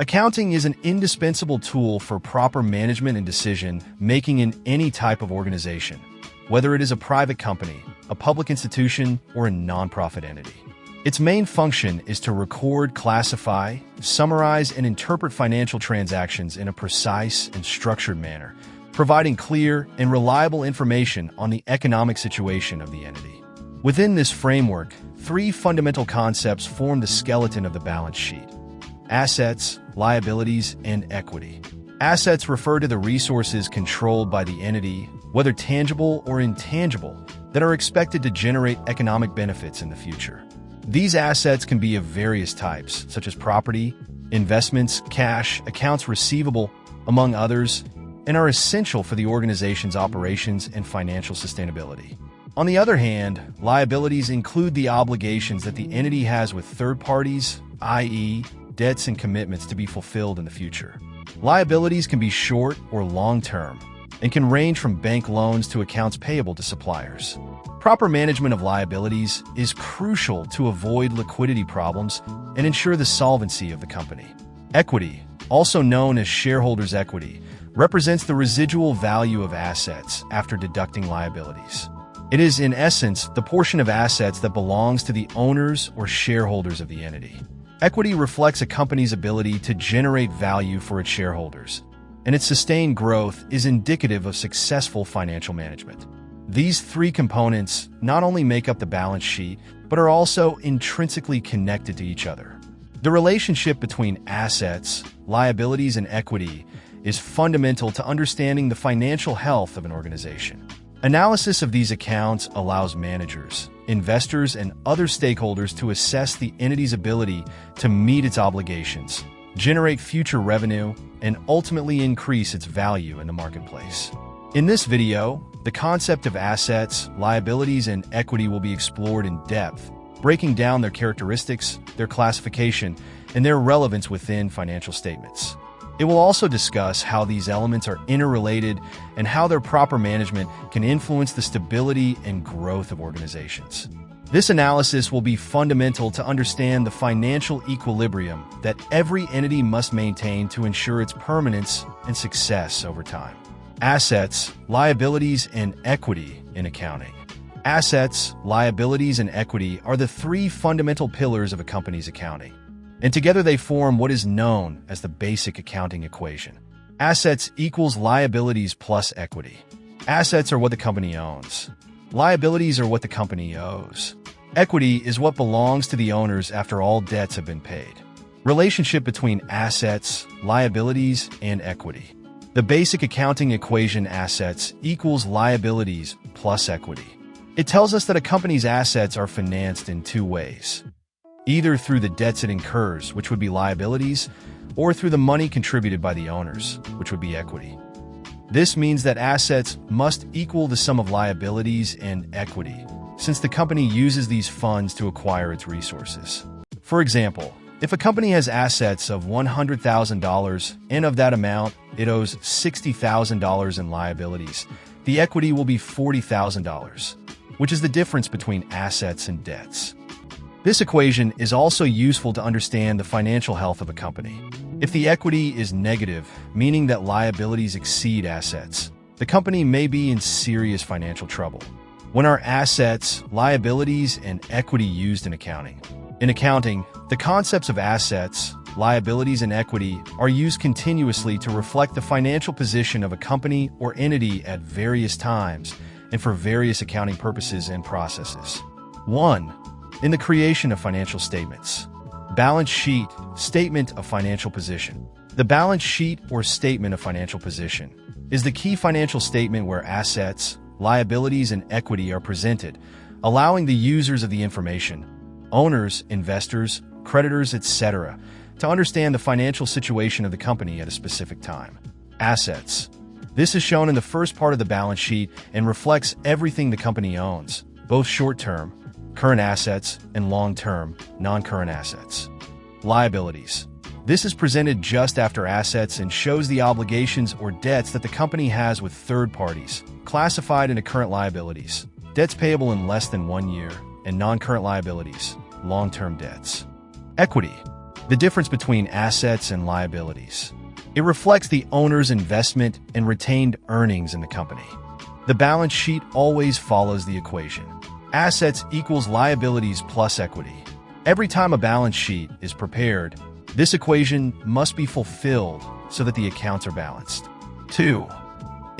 Accounting is an indispensable tool for proper management and decision-making in any type of organization, whether it is a private company, a public institution, or a nonprofit entity. Its main function is to record, classify, summarize, and interpret financial transactions in a precise and structured manner, providing clear and reliable information on the economic situation of the entity. Within this framework, three fundamental concepts form the skeleton of the balance sheet: assets, liabilities, and equity. Assets refer to the resources controlled by the entity, whether tangible or intangible, that are expected to generate economic benefits in the future. These assets can be of various types, such as property, investments, cash, accounts receivable, among others, and are essential for the organization's operations and financial sustainability. On the other hand, liabilities include the obligations that the entity has with third parties, i.e., debts and commitments to be fulfilled in the future. Liabilities can be short or long-term and can range from bank loans to accounts payable to suppliers. Proper management of liabilities is crucial to avoid liquidity problems and ensure the solvency of the company. Equity, also known as shareholders' equity, represents the residual value of assets after deducting liabilities. It is, in essence, the portion of assets that belongs to the owners or shareholders of the entity. Equity reflects a company's ability to generate value for its shareholders, and its sustained growth is indicative of successful financial management. These three components not only make up the balance sheet, but are also intrinsically connected to each other. The relationship between assets, liabilities, and equity is fundamental to understanding the financial health of an organization. Analysis of these accounts allows managers, investors, and other stakeholders to assess the entity's ability to meet its obligations, generate future revenue, and ultimately increase its value in the marketplace. In this video, the concept of assets, liabilities, and equity will be explored in depth, breaking down their characteristics, their classification, and their relevance within financial statements. It will also discuss how these elements are interrelated and how their proper management can influence the stability and growth of organizations. This analysis will be fundamental to understand the financial equilibrium that every entity must maintain to ensure its permanence and success over time. Assets, liabilities, and equity in accounting. Assets, liabilities, and equity are the three fundamental pillars of a company's accounting, and together they form what is known as the basic accounting equation. Assets equals liabilities plus equity. Assets are what the company owns. Liabilities are what the company owes. Equity is what belongs to the owners after all debts have been paid. Relationship between assets, liabilities, and equity. The basic accounting equation: assets equals liabilities plus equity. It tells us that a company's assets are financed in two ways: either through the debts it incurs, which would be liabilities, or through the money contributed by the owners, which would be equity. This means that assets must equal the sum of liabilities and equity, since the company uses these funds to acquire its resources. For example, if a company has assets of $100,000 and of that amount it owes $60,000 in liabilities, the equity will be $40,000, which is the difference between assets and debts. This equation is also useful to understand the financial health of a company. If the equity is negative, meaning that liabilities exceed assets, the company may be in serious financial trouble. When are assets, liabilities, and equity used in accounting? In accounting, the concepts of assets, liabilities, and equity are used continuously to reflect the financial position of a company or entity at various times and for various accounting purposes and processes. 1. In the creation of financial statements. Balance sheet, statement of financial position. The balance sheet or statement of financial position is the key financial statement where assets, liabilities, and equity are presented, allowing the users of the information, owners, investors, creditors, etc., to understand the financial situation of the company at a specific time. Assets. This is shown in the first part of the balance sheet and reflects everything the company owns, both short-term, current assets, and long-term, non-current assets. Liabilities. This is presented just after assets and shows the obligations or debts that the company has with third parties, classified into current liabilities, debts payable in less than 1 year, and non-current liabilities, long-term debts. Equity. The difference between assets and liabilities. It reflects the owner's investment and retained earnings in the company. The balance sheet always follows the equation. Assets equals liabilities plus equity. Every time a balance sheet is prepared, this equation must be fulfilled so that the accounts are balanced. 2.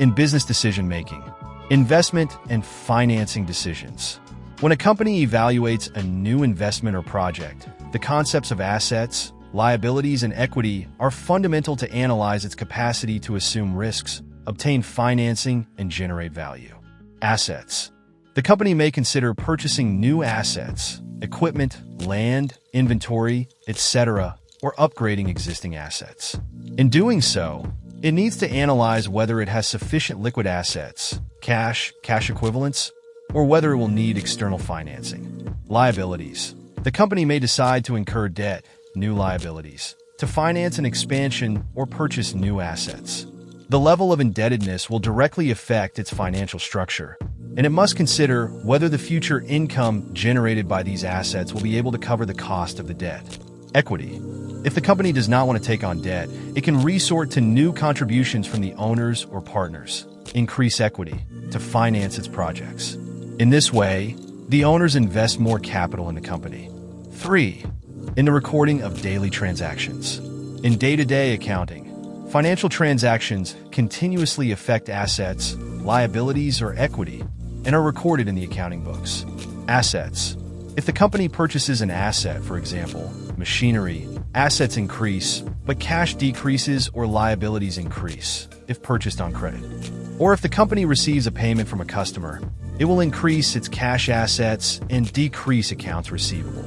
In business decision-making, investment and financing decisions. When a company evaluates a new investment or project, the concepts of assets, liabilities, and equity are fundamental to analyze its capacity to assume risks, obtain financing, and generate value. Assets. The company may consider purchasing new assets, equipment, land, inventory, etc., or upgrading existing assets. In doing so, it needs to analyze whether it has sufficient liquid assets, cash equivalents, or whether it will need external financing. Liabilities. The company may decide to incur debt, new liabilities, to finance an expansion or purchase new assets. The level of indebtedness will directly affect its financial structure, and it must consider whether the future income generated by these assets will be able to cover the cost of the debt. Equity. If the company does not want to take on debt, it can resort to new contributions from the owners or partners, increase equity, to finance its projects. In this way, the owners invest more capital in the company. 3. In the recording of daily transactions. In day-to-day accounting, financial transactions continuously affect assets, liabilities, or equity, and are recorded in the accounting books. Assets. If the company purchases an asset, for example, machinery, assets increase, but cash decreases or liabilities increase if purchased on credit. Or if the company receives a payment from a customer, it will increase its cash assets and decrease accounts receivable.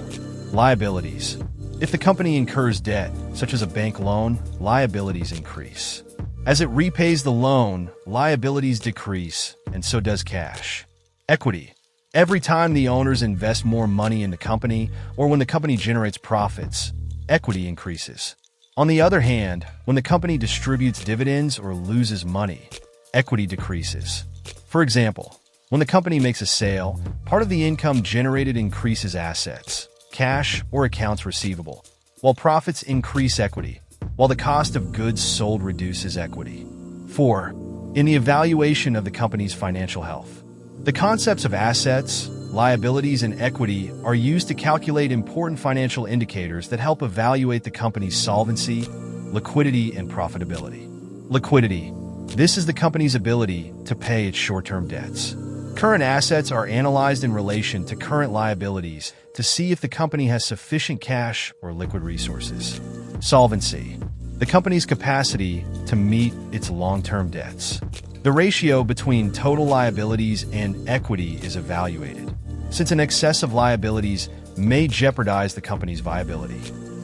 Liabilities. If the company incurs debt, such as a bank loan, liabilities increase. As it repays the loan, liabilities decrease, and so does cash. Equity. Every time the owners invest more money in the company, or when the company generates profits, equity increases. On the other hand, when the company distributes dividends or loses money, equity decreases. For example, when the company makes a sale, part of the income generated increases assets, cash, or accounts receivable, while profits increase equity, while the cost of goods sold reduces equity. 4. In the evaluation of the company's financial health. The concepts of assets, liabilities, and equity are used to calculate important financial indicators that help evaluate the company's solvency, liquidity, and profitability. Liquidity. This is the company's ability to pay its short-term debts. Current assets are analyzed in relation to current liabilities to see if the company has sufficient cash or liquid resources. Solvency. The company's capacity to meet its long-term debts. The ratio between total liabilities and equity is evaluated, since an excess of liabilities may jeopardize the company's viability.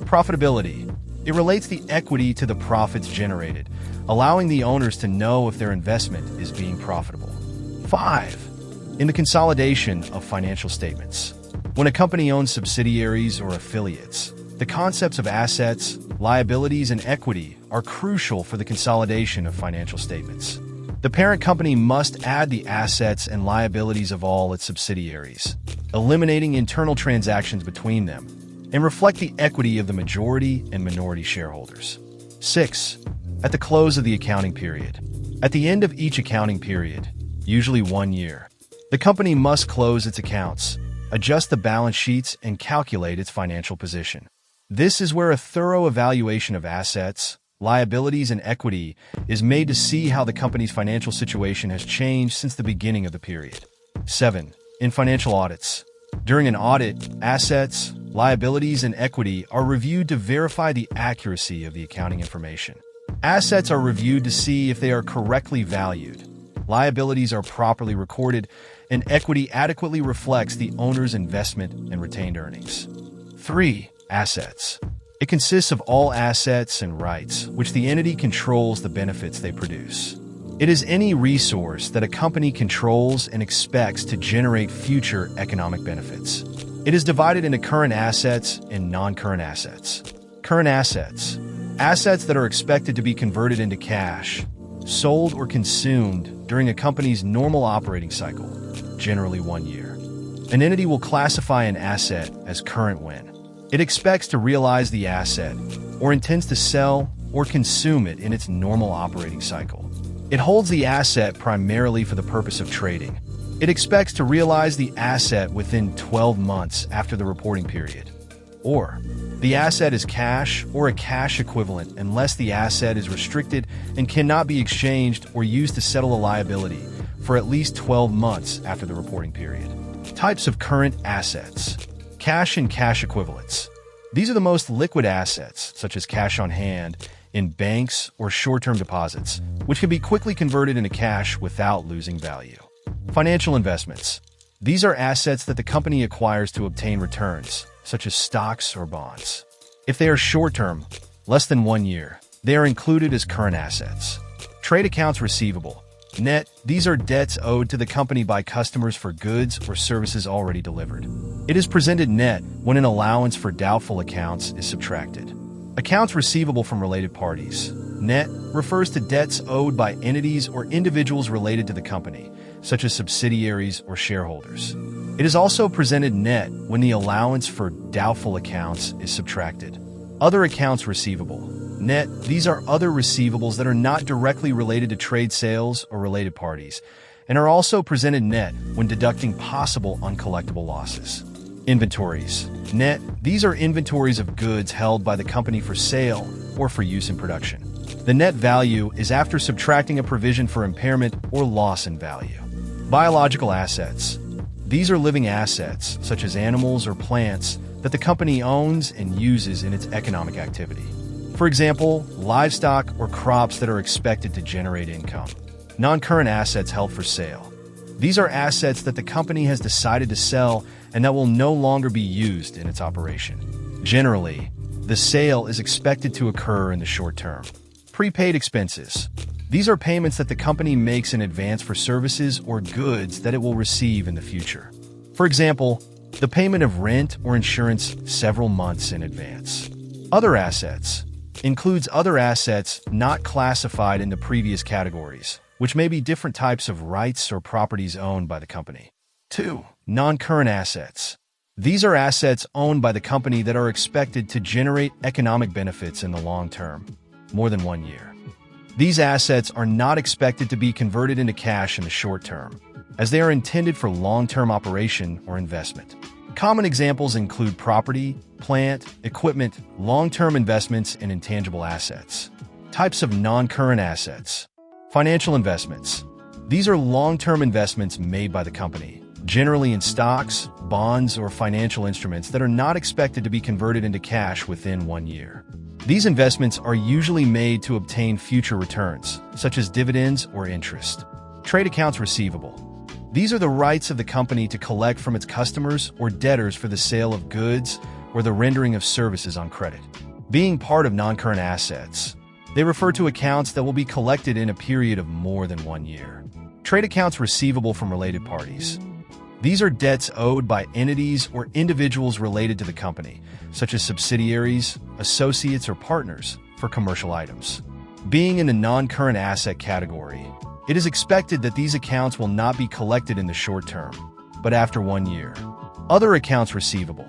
Profitability. It relates the equity to the profits generated, allowing the owners to know if their investment is being profitable. 5. In the consolidation of financial statements. When a company owns subsidiaries or affiliates, the concepts of assets, liabilities, and equity are crucial for the consolidation of financial statements. The parent company must add the assets and liabilities of all its subsidiaries, eliminating internal transactions between them, and reflect the equity of the majority and minority shareholders. 6. At the close of the accounting period. At the end of each accounting period, usually 1 year, the company must close its accounts, adjust the balance sheets, and calculate its financial position. This is where a thorough evaluation of assets, liabilities, and equity is made to see how the company's financial situation has changed since the beginning of the period. 7. In financial audits. During an audit, assets, liabilities, and equity are reviewed to verify the accuracy of the accounting information. Assets are reviewed to see if they are correctly valued, liabilities are properly recorded, and equity adequately reflects the owner's investment and retained earnings. 3. Assets. It consists of all assets and rights which the entity controls the benefits they produce. It is any resource that a company controls and expects to generate future economic benefits. It is divided into current assets and non-current assets. Current assets. Assets that are expected to be converted into cash, sold or consumed during a company's normal operating cycle, generally 1 year. An entity will classify an asset as current when It expects to realize the asset, or intends to sell or consume it in its normal operating cycle. It holds the asset primarily for the purpose of trading. It expects to realize the asset within 12 months after the reporting period. Or, the asset is cash or a cash equivalent unless the asset is restricted and cannot be exchanged or used to settle a liability for at least 12 months after the reporting period. Types of current assets. Cash and cash equivalents. These are the most liquid assets, such as cash on hand, in banks or short-term deposits, which can be quickly converted into cash without losing value. Financial investments. These are assets that the company acquires to obtain returns, such as stocks or bonds. If they are short-term, less than 1 year, they are included as current assets. Trade accounts receivable. Net, these are debts owed to the company by customers for goods or services already delivered. It is presented net when an allowance for doubtful accounts is subtracted. Accounts receivable from related parties. Net refers to debts owed by entities or individuals related to the company, such as subsidiaries or shareholders. It is also presented net when the allowance for doubtful accounts is subtracted. Other accounts receivable. Net, these are other receivables that are not directly related to trade sales or related parties, and are also presented net when deducting possible uncollectible losses. Inventories. Net, these are inventories of goods held by the company for sale or for use in production. The net value is after subtracting a provision for impairment or loss in value. Biological assets. These are living assets, such as animals or plants, that the company owns and uses in its economic activity. For example, livestock or crops that are expected to generate income. Non-current assets held for sale. These are assets that the company has decided to sell and that will no longer be used in its operation. Generally, the sale is expected to occur in the short term. Prepaid expenses. These are payments that the company makes in advance for services or goods that it will receive in the future. For example, the payment of rent or insurance several months in advance. Other assets includes other assets not classified in the previous categories, which may be different types of rights or properties owned by the company. 2. Non-current assets. These are assets owned by the company that are expected to generate economic benefits in the long term, more than 1 year. These assets are not expected to be converted into cash in the short term, as they are intended for long-term operation or investment. Common examples include property, plant, equipment, long-term investments, and intangible assets. Types of non-current assets. Financial investments. These are long-term investments made by the company, generally in stocks, bonds, or financial instruments that are not expected to be converted into cash within 1 year. These investments are usually made to obtain future returns, such as dividends or interest. Trade accounts receivable. These are the rights of the company to collect from its customers or debtors for the sale of goods or the rendering of services on credit. Being part of non-current assets, they refer to accounts that will be collected in a period of more than 1 year. Trade accounts receivable from related parties. These are debts owed by entities or individuals related to the company, such as subsidiaries, associates, or partners, for commercial items. Being in the non-current asset category, it is expected that these accounts will not be collected in the short term, but after 1 year. Other accounts receivable.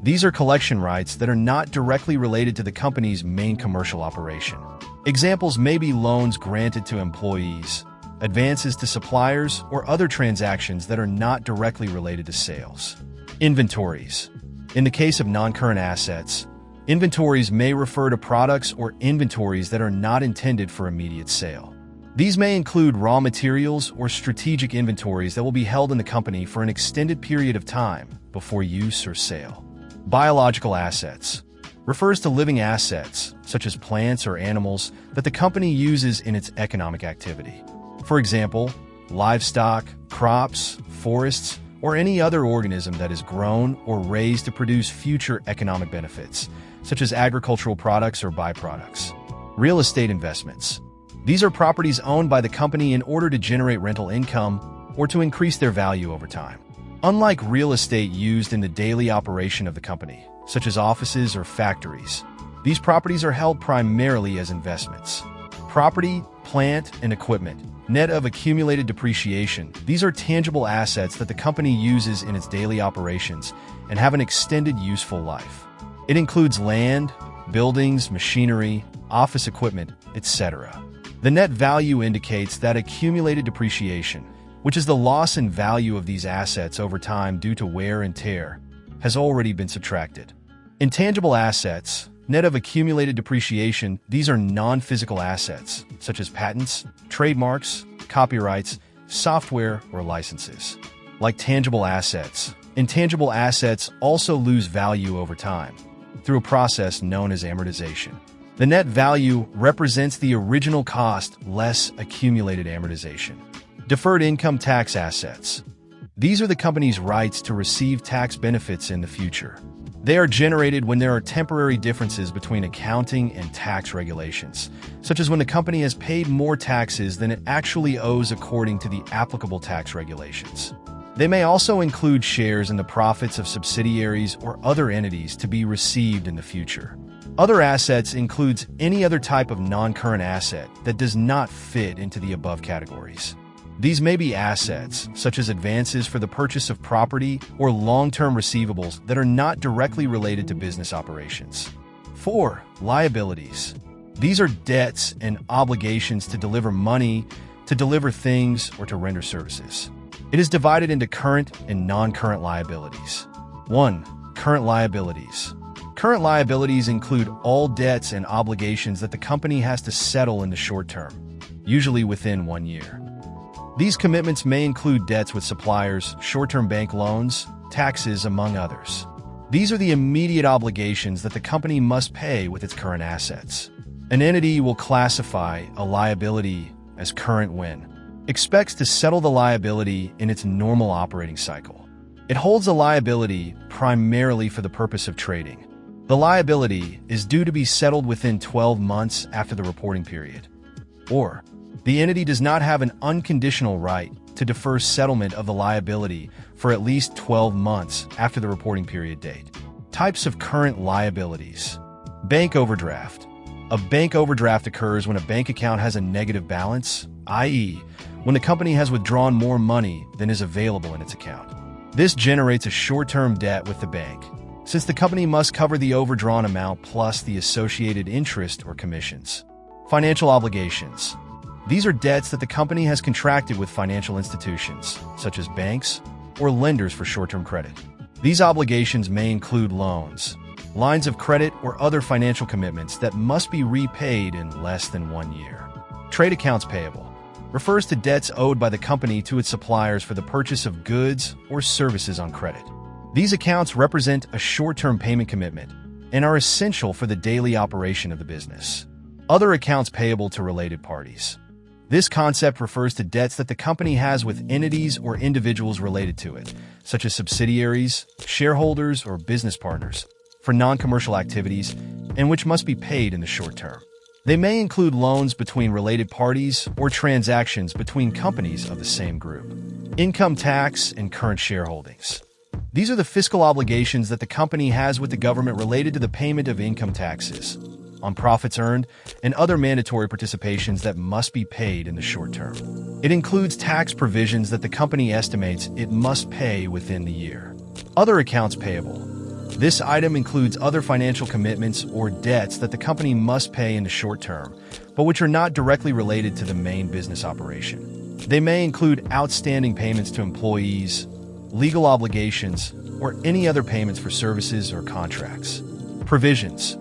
These are collection rights that are not directly related to the company's main commercial operation. Examples may be loans granted to employees, advances to suppliers, or other transactions that are not directly related to sales. Inventories. In the case of non-current assets, inventories may refer to products or inventories that are not intended for immediate sale. These may include raw materials or strategic inventories that will be held in the company for an extended period of time before use or sale. Biological assets refers to living assets, such as plants or animals, that the company uses in its economic activity. For example, livestock, crops, forests, or any other organism that is grown or raised to produce future economic benefits, such as agricultural products or byproducts. Real estate investments. These are properties owned by the company in order to generate rental income or to increase their value over time. Unlike real estate used in the daily operation of the company, such as offices or factories, these properties are held primarily as investments. Property, plant, and equipment, net of accumulated depreciation, these are tangible assets that the company uses in its daily operations and have an extended useful life. It includes land, buildings, machinery, office equipment, etc. The net value indicates that accumulated depreciation, which is the loss in value of these assets over time due to wear and tear, has already been subtracted. Intangible assets, net of accumulated depreciation, these are non-physical assets, such as patents, trademarks, copyrights, software, or licenses. Like tangible assets, intangible assets also lose value over time, through a process known as amortization. The net value represents the original cost less accumulated amortization. Deferred income tax assets. These are the company's rights to receive tax benefits in the future. They are generated when there are temporary differences between accounting and tax regulations, such as when the company has paid more taxes than it actually owes according to the applicable tax regulations. They may also include shares in the profits of subsidiaries or other entities to be received in the future. Other assets includes any other type of non-current asset that does not fit into the above categories. These may be assets, such as advances for the purchase of property or long-term receivables that are not directly related to business operations. 4. Liabilities. These are debts and obligations to deliver money, to deliver things, or to render services. It is divided into current and non-current liabilities. 1. Current liabilities. Current liabilities include all debts and obligations that the company has to settle in the short term, usually within 1 year. These commitments may include debts with suppliers, short-term bank loans, taxes, among others. These are the immediate obligations that the company must pay with its current assets. An entity will classify a liability as current when expects to settle the liability in its normal operating cycle. It holds a liability primarily for the purpose of trading. The liability is due to be settled within 12 months after the reporting period. Or, the entity does not have an unconditional right to defer settlement of the liability for at least 12 months after the reporting period date. Types of current liabilities. Bank overdraft. A bank overdraft occurs when a bank account has a negative balance, i.e., when the company has withdrawn more money than is available in its account. This generates a short-term debt with the bank, since the company must cover the overdrawn amount plus the associated interest or commissions. Financial obligations. These are debts that the company has contracted with financial institutions, such as banks or lenders for short-term credit. These obligations may include loans, lines of credit, or other financial commitments that must be repaid in less than 1 year. Trade accounts payable refers to debts owed by the company to its suppliers for the purchase of goods or services on credit. These accounts represent a short-term payment commitment and are essential for the daily operation of the business. Other accounts payable to related parties. This concept refers to debts that the company has with entities or individuals related to it, such as subsidiaries, shareholders, or business partners, for non-commercial activities, and which must be paid in the short term. They may include loans between related parties or transactions between companies of the same group. Income tax and current shareholdings. These are the fiscal obligations that the company has with the government related to the payment of income taxes on profits earned and other mandatory participations that must be paid in the short term. It includes tax provisions that the company estimates it must pay within the year. Other accounts payable. This item includes other financial commitments or debts that the company must pay in the short term, but which are not directly related to the main business operation. They may include outstanding payments to employees, legal obligations, or any other payments for services or contracts. Provisions.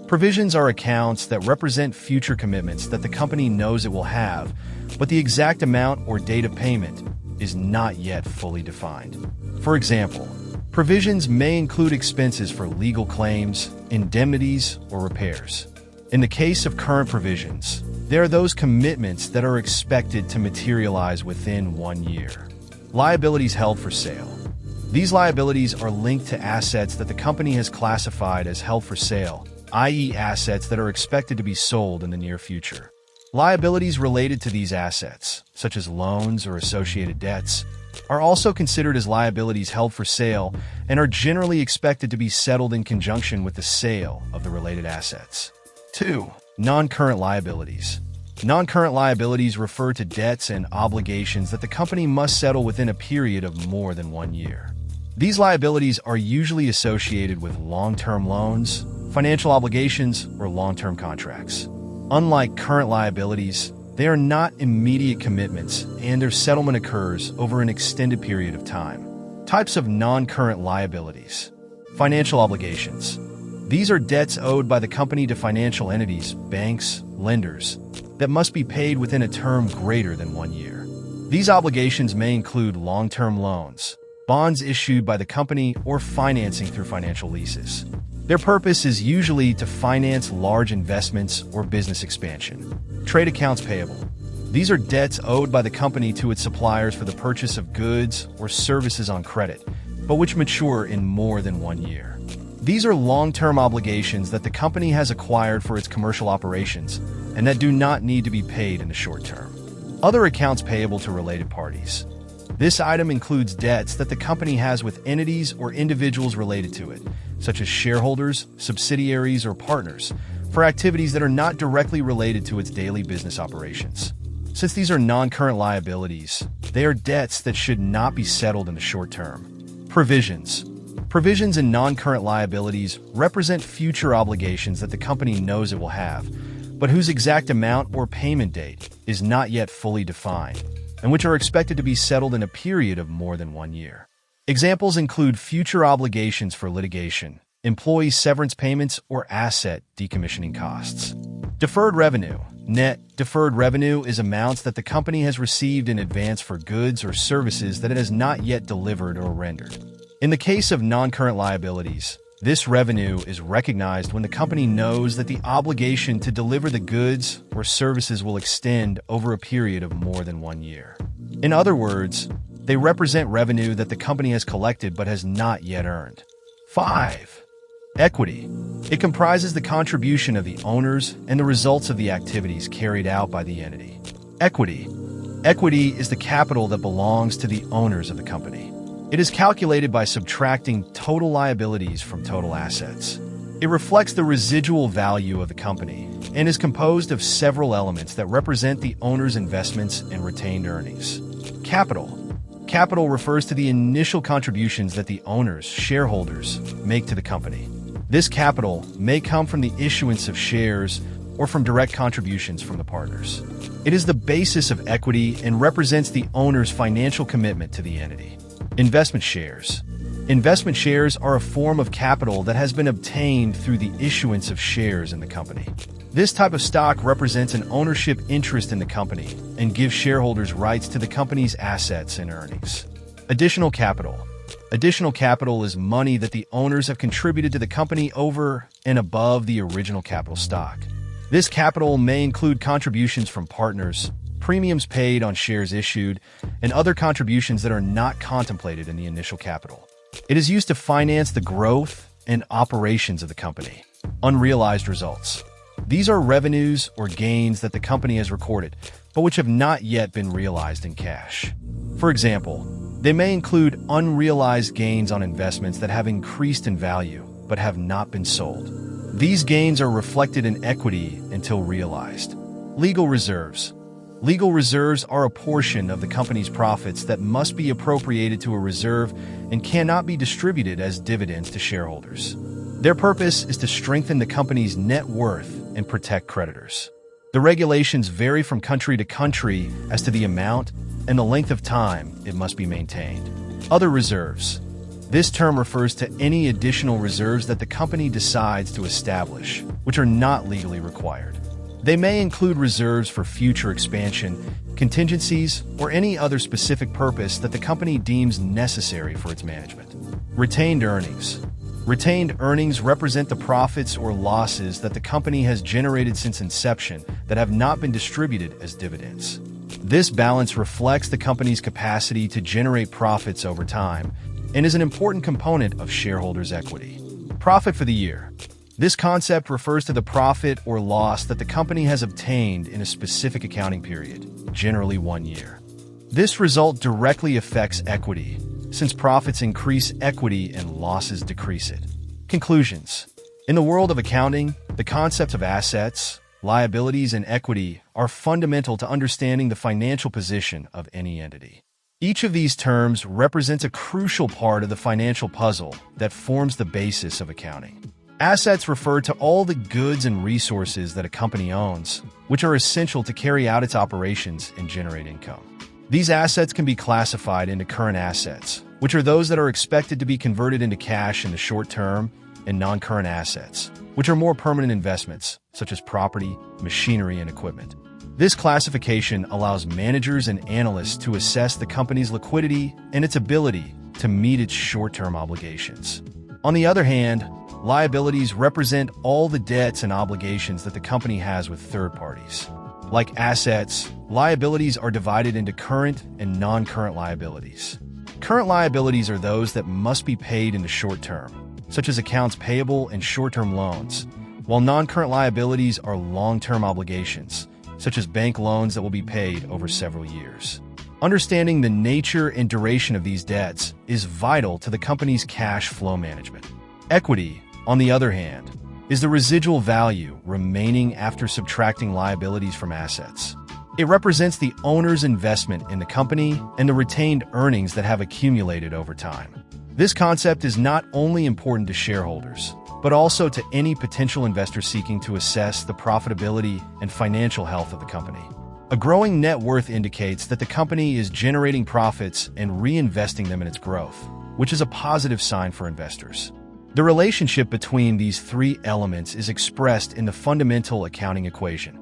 Provisions are accounts that represent future commitments that the company knows it will have, but the exact amount or date of payment is not yet fully defined. For example, provisions may include expenses for legal claims, indemnities, or repairs. In the case of current provisions, there are those commitments that are expected to materialize within 1 year. Liabilities held for sale. These liabilities are linked to assets that the company has classified as held for sale, i.e. assets that are expected to be sold in the near future. Liabilities related to these assets, such as loans or associated debts, are also considered as liabilities held for sale and are generally expected to be settled in conjunction with the sale of the related assets. 2. Non-current liabilities. Non-current liabilities refer to debts and obligations that the company must settle within a period of more than 1 year. These liabilities are usually associated with long-term loans, financial obligations, or long-term contracts. Unlike current liabilities, they are not immediate commitments, and their settlement occurs over an extended period of time. Types of non-current liabilities. Financial obligations. These are debts owed by the company to financial entities, banks, lenders, that must be paid within a term greater than 1 year. These obligations may include long-term loans, bonds issued by the company, or financing through financial leases. Their purpose is usually to finance large investments or business expansion. Trade accounts payable. These are debts owed by the company to its suppliers for the purchase of goods or services on credit, but which mature in more than 1 year. These are long-term obligations that the company has acquired for its commercial operations and that do not need to be paid in the short term. Other accounts payable to related parties. This item includes debts that the company has with entities or individuals related to it, such as shareholders, subsidiaries, or partners, for activities that are not directly related to its daily business operations. Since these are non-current liabilities, they are debts that should not be settled in the short term. Provisions. Provisions in non-current liabilities represent future obligations that the company knows it will have, but whose exact amount or payment date is not yet fully defined, and which are expected to be settled in a period of more than 1 year. Examples include future obligations for litigation, employee severance payments, or asset decommissioning costs. Deferred revenue. Net deferred revenue is amounts that the company has received in advance for goods or services that it has not yet delivered or rendered. In the case of non-current liabilities, this revenue is recognized when the company knows that the obligation to deliver the goods or services will extend over a period of more than 1 year. In other words, they represent revenue that the company has collected but has not yet earned. 5. Equity. It comprises the contribution of the owners and the results of the activities carried out by the entity. Equity. Equity is the capital that belongs to the owners of the company. It is calculated by subtracting total liabilities from total assets. It reflects the residual value of the company and is composed of several elements that represent the owner's investments and retained earnings. Capital. Capital refers to the initial contributions that the owners, shareholders, make to the company. This capital may come from the issuance of shares or from direct contributions from the partners. It is the basis of equity and represents the owner's financial commitment to the entity. Investment shares. Investment shares are a form of capital that has been obtained through the issuance of shares in the company. This type of stock represents an ownership interest in the company and gives shareholders rights to the company's assets and earnings. Additional capital. Additional capital is money that the owners have contributed to the company over and above the original capital stock. This capital may include contributions from partners, premiums paid on shares issued, and other contributions that are not contemplated in the initial capital. It is used to finance the growth and operations of the company. Unrealized results. These are revenues or gains that the company has recorded, but which have not yet been realized in cash. For example, they may include unrealized gains on investments that have increased in value but have not been sold. These gains are reflected in equity until realized. Legal reserves. Legal reserves are a portion of the company's profits that must be appropriated to a reserve and cannot be distributed as dividends to shareholders. Their purpose is to strengthen the company's net worth and protect creditors. The regulations vary from country to country as to the amount and the length of time it must be maintained. Other reserves. This term refers to any additional reserves that the company decides to establish, which are not legally required. They may include reserves for future expansion, contingencies, or any other specific purpose that the company deems necessary for its management. Retained earnings. Retained earnings represent the profits or losses that the company has generated since inception that have not been distributed as dividends. This balance reflects the company's capacity to generate profits over time and is an important component of shareholders' equity. Profit for the year. This concept refers to the profit or loss that the company has obtained in a specific accounting period, generally 1 year. This result directly affects equity, since profits increase equity and losses decrease it. Conclusions. In the world of accounting, the concepts of assets, liabilities, and equity are fundamental to understanding the financial position of any entity. Each of these terms represents a crucial part of the financial puzzle that forms the basis of accounting. Assets refer to all the goods and resources that a company owns, which are essential to carry out its operations and generate income. These assets can be classified into current assets, which are those that are expected to be converted into cash in the short term, and non-current assets, which are more permanent investments, such as property, machinery, and equipment. This classification allows managers and analysts to assess the company's liquidity and its ability to meet its short-term obligations. On the other hand, liabilities represent all the debts and obligations that the company has with third parties. Like assets, liabilities are divided into current and non-current liabilities. Current liabilities are those that must be paid in the short term, such as accounts payable and short-term loans, while non-current liabilities are long-term obligations, such as bank loans that will be paid over several years. Understanding the nature and duration of these debts is vital to the company's cash flow management. Equity, on the other hand, is the residual value remaining after subtracting liabilities from assets. It represents the owner's investment in the company and the retained earnings that have accumulated over time. This concept is not only important to shareholders, but also to any potential investor seeking to assess the profitability and financial health of the company. A growing net worth indicates that the company is generating profits and reinvesting them in its growth, which is a positive sign for investors. The relationship between these three elements is expressed in the fundamental accounting equation: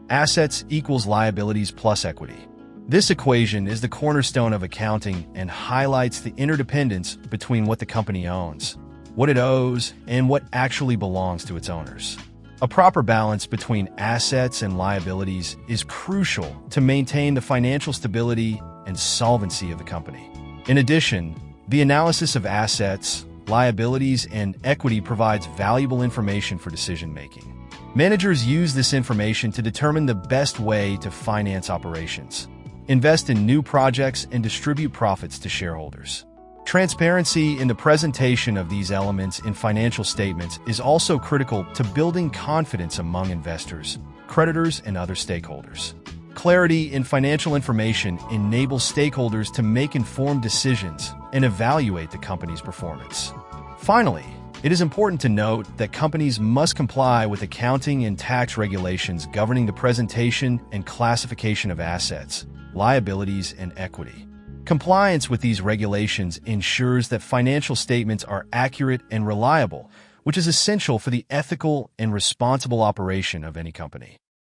assets equals liabilities plus equity. This equation is the cornerstone of accounting and highlights the interdependence between what the company owns, what it owes, and what actually belongs to its owners. A proper balance between assets and liabilities is crucial to maintain the financial stability and solvency of the company. In addition, the analysis of assets, liabilities, and equity provides valuable information for decision-making. Managers use this information to determine the best way to finance operations, invest in new projects, and distribute profits to shareholders. Transparency in the presentation of these elements in financial statements is also critical to building confidence among investors, creditors, and other stakeholders. Clarity in financial information enables stakeholders to make informed decisions and evaluate the company's performance. Finally, it is important to note that companies must comply with accounting and tax regulations governing the presentation and classification of assets, liabilities, and equity. Compliance with these regulations ensures that financial statements are accurate and reliable, which is essential for the ethical and responsible operation of any company.